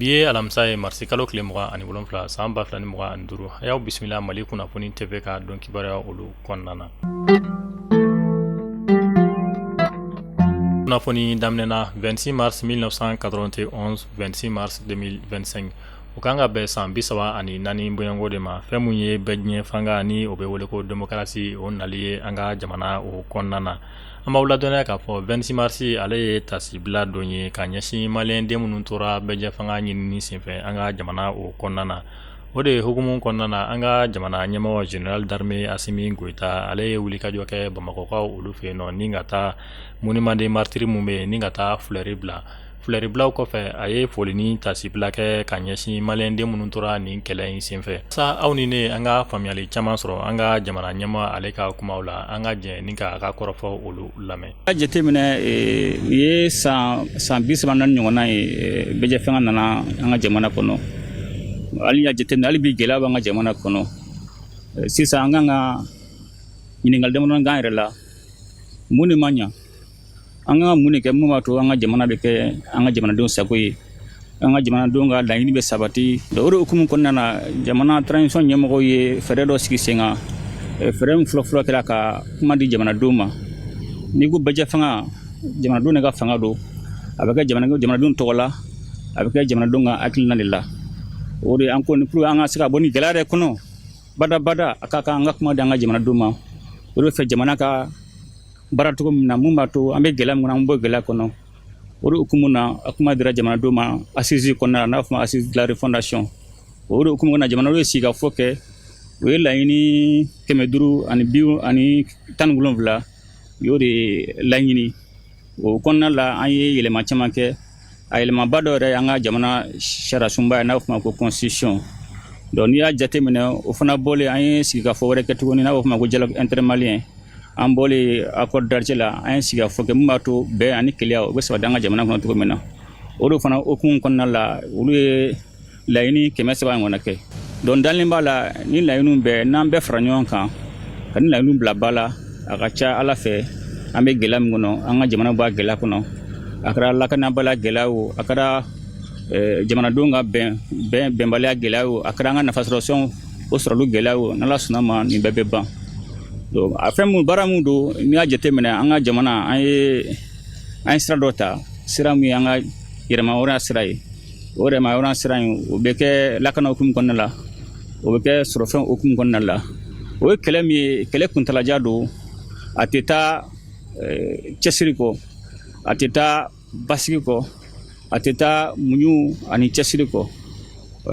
Biye alamsa ye marsi kalo tile 27 san 2025 a y'aw bisimila Mali kunnafoni TV ka dɔn kibaruya olu kɔnɔna na. Kunnafoni daminɛna 26 mars 1991 26 mars 2025 o kan ka bɛn san 34 bɔɲɔngo de ma, fɛn mun ye bɛɛ diɲɛ fanga ni o bɛ wele ko démocratie o nali ye an ka jamana o kɔnɔna na. An b'aw ladɔnniya k'a fɔ 26 mars ale ye tasibila dɔ ye ka ɲɛsin maliyɛn den minnu tora bɛɛ fanga ɲinini senfɛ an ka jamana o kɔnɔna na. O de hukumu kɔnɔna na an ka jamana ɲɛmɔgɔ général d'armée Asimi Goïta ale ye wulikajɔ kɛ Bamakɔkaw olu fɛ yen nɔ ni ka taa monument des martyrs mun bɛ yen ni ka taa fleurir bila. Fleuribilaw kɔfɛ a ye foli ni tasibila kɛ ka ɲɛsin maliyɛn den minnu tora nin kɛlɛ in senfɛ. Sa aw ni ne an ka faamuyali caman sɔrɔ an ka jamana ɲɛma ale ka kumaw la, an ka jɛ ni ka ka kɔrɔfɔ olu lamɛn. A jateminɛ ye san 34 ɲɔgɔnna ye bɛɛ fanga nana an ka jamana kɔnɔ. Hali ya jateminɛ hali bi gɛlɛya b'an ka jamana kɔnɔ. Sisan an kan ka ɲininkali damadɔni k'an yɛrɛ la, mun de ma ɲa? An ka mun de kɛ mun b'a to an ka jamana bɛ kɛ an ka jamanadenw sago ye, an ka jamanadenw ka laɲini bɛ sabati. O de hukumu kɔnɔna na jamana transition ɲɛmɔgɔw ye fɛɛrɛ dɔ sigi sen kan. Fɛɛrɛ min fɔlɔ kɛra ka kuma di jamanadenw ma. N'i ko bɛɛ fanga, jamanadenw de ka fanga don, a bɛ kɛ jamanadenw tɔgɔ la, a bɛ kɛ jamanadenw ka hakilina de la. O de an ko pour an ka se ka bɔ ni gɛlɛya yɛrɛ kɔnɔ bada a ka kan an ka kuma di an ka jamanadenw ma. O de fɛ jamana ka baara cogo min na mun b'a to an bɛ gɛlɛya min kɔnɔ an bɔ gɛlɛya kɔnɔ. O de hukumu na a kuma dira jamanadenw ma assise kɔnɔna na n'a fɔ assise de la refondation. O de hukumu kɔnɔna jamanadenw ye sigikafɔ kɛ, o ye laɲini 517 u y'o de laɲini. O kɔnɔna la an ye yɛlɛma caman kɛ. A yɛlɛmaba dɔ yɛrɛ an ka jamana sariya sunba ye n'a fɔ ma ko constitution. Donc n'i y'a jateminɛ o fana bɔlen an ye sigikafɔ wɛrɛ kɛ tuguni n'a bɛ fɔ ma ko dialogue intermalien. An bɔlen accord d'Alger la an ye sigikafɔ kɛ mun b'a to bɛn ani keleya o bɛ sabati an ka jamana kɔnɔ cogo min na. O de fana hukumu kɔnɔna la olu ye laɲini 300 ɲɔgɔnna kɛ. Donc dalen b'a la ni laɲiniw bɛɛ n'an bɛɛ fara ɲɔgɔn kan ka ni laɲiniw bila ba la a ka ca Ala fɛ an bɛ gɛlɛya min kɔnɔ an ka jamana b'a gɛlɛya kɔnɔ. A kɛra lakanabaliya gɛlɛya o, a kɛra jamanadenw ka bɛnbaliya gɛlɛya o, a kɛra an ka nafasɔrɔsɔn o sɔrɔlu gɛlɛya o, n'Ala sɔnna ma nin bɛɛ bɛ ban. Donc a fɛn mun baara mun don n'i y'a jateminɛ an ka jamana an ye sira dɔ ta, sira min ye an ka yɛrɛma hɔrɔnya sira ye. O yɛrɛma hɔrɔnya sira in o bɛ kɛ lakana hukumu kɔnɔna la, o bɛ kɛ sɔrɔfɛn hukumu kɔnɔna la. O ye kɛlɛ min ye, kɛlɛ kuntalajan don, a tɛ taa cɛsiri kɔ, a tɛ taa basigi kɔ, a tɛ taa muɲu ani cɛsiri kɔ.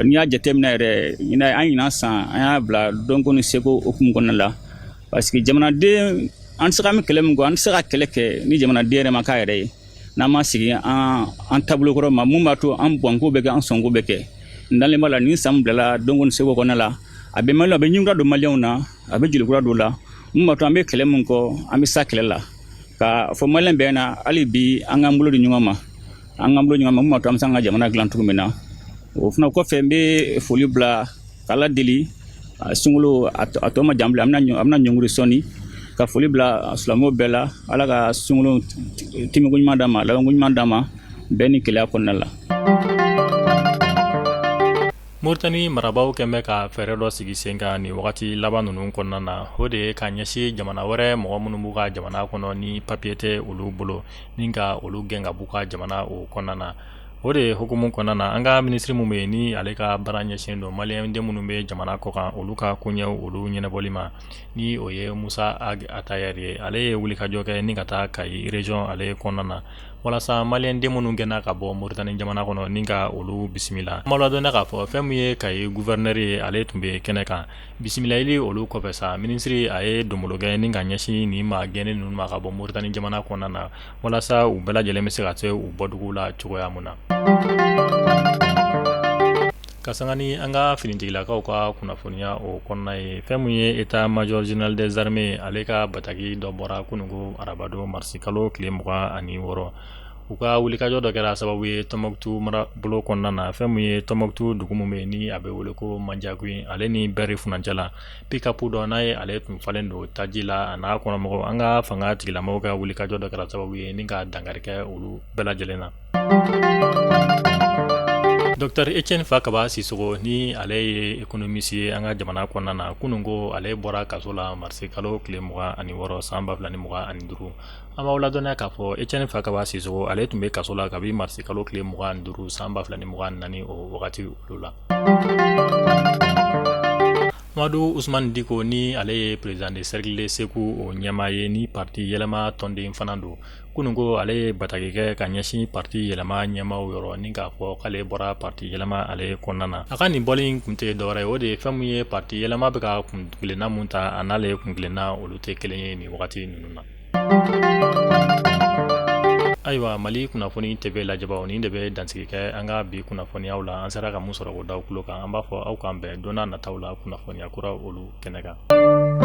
N'i y'a jateminɛ yɛrɛ an ɲinan san an y'a bila dɔnko ni seko hukumu kɔnɔna la. Parce que jamanaden an tɛ se ka an bɛ kɛlɛ min kɔ an tɛ se ka kɛlɛ kɛ ni jamanaden yɛrɛ ma k'a yɛrɛ ye n'an ma sigi an taabolo kɔrɔ ma mun b'a to an bɔnko bɛ kɛ an sɔnko bɛ kɛ. N dalen b'a la ni san bilala dɔnko ni seko kɔnɔna la a bɛ ɲinkura don maliyɛnw na, a bɛ jolikura don la mun b'a to an bɛ kɛlɛ min kɔ an bɛ sa kɛlɛ la. Ka fɔ maliyɛn bɛɛ na hali bi an k'an bolo di ɲɔgɔn ma mun b'a to an bɛ se an ka jamana dilan cogo min na. O fana kɔfɛ n bɛ foli bila k'Ala deli sunkalo a tɔ ma jan bilen an bɛna ɲɔngiri sɔnni ka foli bila silamɛw bɛɛ la Ala ka sunkalo timiko ɲuman d'a ma labanko ɲuman d'a ma bɛɛ ni keleya kɔnɔna la. Mauritanie marabaaw kɛn bɛ ka fɛɛrɛ dɔ sigi sen kan nin wagati laban ninnu kɔnɔna na. O de ye ka ɲɛsin jamana wɛrɛ mɔgɔ minnu b'u ka jamana kɔnɔ ni papiye tɛ olu bolo ni ka olu gɛn ka b'u ka jamana o kɔnɔna na. O de ye hukumu kɔnɔna na an ka minisiri mun bɛ yen ni ale ka baara ɲɛsin don maliyɛn den minnu bɛ jamana kɔ kan olu ka koɲɛw olu ɲɛnabɔli ma ni o ye Musa Atayɛri ye. Ale ye wulikajɔ kɛ ni ka taa Kayi région ale kɔnɔna na walasa maliyɛn den minnu gɛnna ka bɔ Mauritanie jamana kɔnɔ ni ka olu bisimila. An b'a ladɔnniya k'a fɔ fɛn min ye Kayi gouverneur ye ale tun bɛ kɛnɛ kan. Bisimilayili olu kɔfɛ sa minisiri a ye donbolo kɛ ni ka ɲɛsin nin maa gɛnnen ninnu ma ka bɔ Mauritanie jamana kɔnɔna na walasa u bɛɛ lajɛlen bɛ se ka se u bɔdugu la cogoya mun na. Ka sanga ni an ka finitigilakaw ka kunnafoniya o kɔnɔna ye fɛn mun ye état major général des armées ale ka bataki dɔ bɔra kunungo arabado marsi kalo tile 26 u ka wulikajɔ dɔ kɛra sababu ye Tɔnbukutu marabolo kɔnɔna na fɛn mun ye Tɔnbukutu dugu mun bɛ ni a bɛ wele ko Mandiagoui ale ni Bɛri Funanjɛ la pick-up dɔ n'a ye ale tun falen don taji la a n'a kɔnɔmɔgɔw an ka fanga tigilamɔgɔw ka wulikajɔ dɔ kɛra sababu ye ni ka dankari kɛ olu bɛɛ lajɛlen na. Dr Etienne Fakaba Sissogo ni ale ye économiste ye an ka jamana kɔnɔna na kunungo ale bɔra kaso la marisi kalo tile 26 san 2025 an b'aw ladɔnniya k'a fɔ Etienne Fakaba Sissogo ale tun bɛ kaso la kabi marisi kalo tile 25 san 2024 o wagati olu la. Mamadou Ousmane Diko ni ale ye président de cercle de Sékou o ɲɛmaa ye ni parti yɛlɛma tɔnden fana don kunungo ale ye bataki kɛ ka ɲɛsin parti yɛlɛma ɲɛmaaw yɔrɔ ni k'a fɔ k'ale bɔra parti yɛlɛma ale kɔnɔna na a ka nin bɔli in kun tɛ dɔwɛrɛ ye o de ye fɛn mun ye parti yɛlɛma bɛ ka kuntilenna mun ta a n'ale kuntilenna olu tɛ kelen ye nin wagati ninnu na. Ayiwa Mali kunnafoni TV lajɛbaw nin de bɛ dansigi kɛ an ka bi kunnafoniyaw la an sera ka mun sɔrɔ o daw kulo kan an b'a fɔ aw k'an bɛn don n'a nataw la kunnafoniya kura olu kɛnɛ kan.